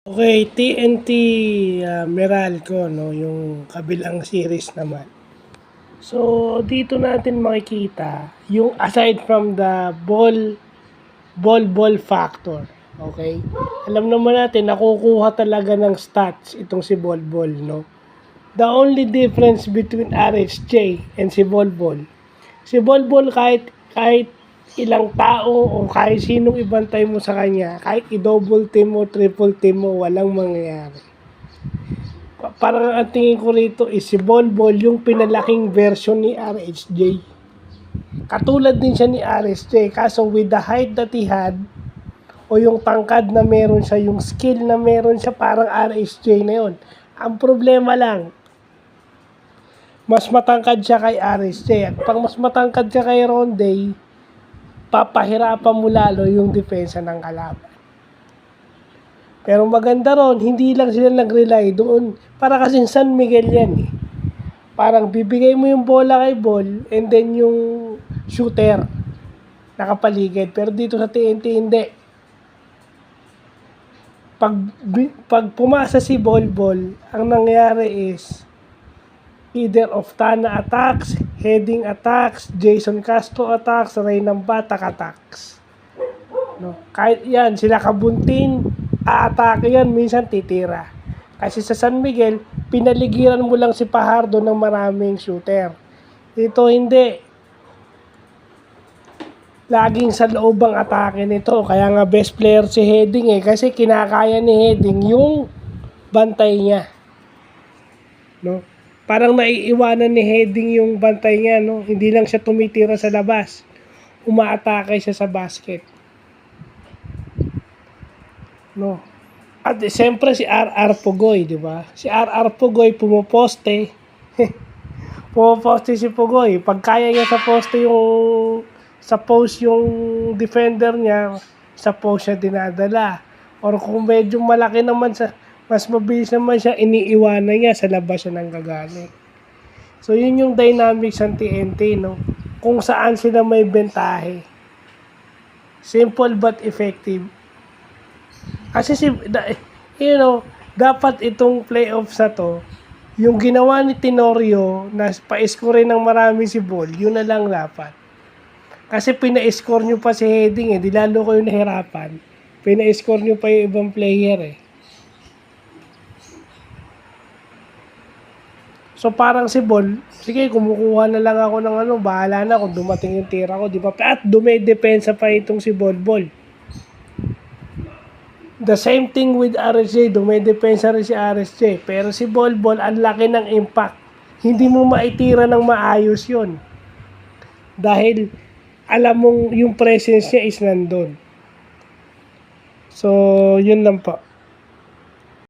Okay, TNT, Meralco 'no, yung kabilang series naman. So, dito natin makikita yung aside from the ball factor, okay? Alam naman natin nakukuha talaga ng stats itong si Bol, 'no? The only difference between RSJ and si Bol kahit ilang tao o kahit sinong ibantay mo sa kanya, kahit i-double team mo, triple team mo, walang mangyayari. Parang ang tingin ko rito is si Bol yung pinalaking version ni RSJ. Katulad din siya ni RSJ, kaso with the height that he had, o yung tangkad na meron siya, yung skill na meron siya, parang RSJ na yun. Ang problema lang, mas matangkad siya kay RSJ. At pag mas matangkad siya kay Ronday, papahirapan mo lalo yung depensa ng kalaban. Pero maganda ron, hindi lang sila nag-rely doon. Para kasing San Miguel yan eh. Parang bibigay mo yung bola kay Bol and then yung shooter nakapaligid. Pero dito sa TNT hindi. Pag pumasa si Bol, ang nangyari is either Oftana attacks, heading attacks, Jason Castro attacks, Reynang Batak attacks. No? Kahit yan, sila Kabuntin, aatake yan, minsan titira. Kasi sa San Miguel, pinaligiran mo lang si Pajardo ng maraming shooter. Dito hindi. Laging sa loob ang atake nito. Kaya nga best player si Heading eh. Kasi kinakaya ni Heading yung bantay niya. No? Parang naiiwanan ni Heading yung bantay niya. No? Hindi lang siya tumitira sa labas. Umaatake siya sa basket. No. At siyempre si RR Pugoy, di ba? Si RR Pugoy pumoposte. Pumoposte si Pugoy. Pag kaya niya sa post yung defender niya, sa post siya dinadala. Or kung medyo malaki naman mas mabilis naman siya, iniiwanan niya, sa labas siya nang gagaling. So yun yung dynamics ng TNT, no? Kung saan sila may bentahe. Simple but effective. Kasi dapat itong playoffs na to, yung ginawa ni Tenorio na pa-score ng marami si Bol, yun na lang dapat. Kasi pina-score nyo pa si Heading eh, di lalo kayo nahirapan. Pina-score nyo pa yung ibang player eh. So parang si Bol, sige kumukuha na lang ako ng bahala na kung dumating yung tira ko, di ba? At dumedepensa pa itong si Bol. The same thing with RSJ, dumedepensa rin si RSJ. Pero si Bol, ang laki ng impact. Hindi mo maitira ng maayos yon. Dahil alam mong yung presence niya is nandun. So, yun lang po.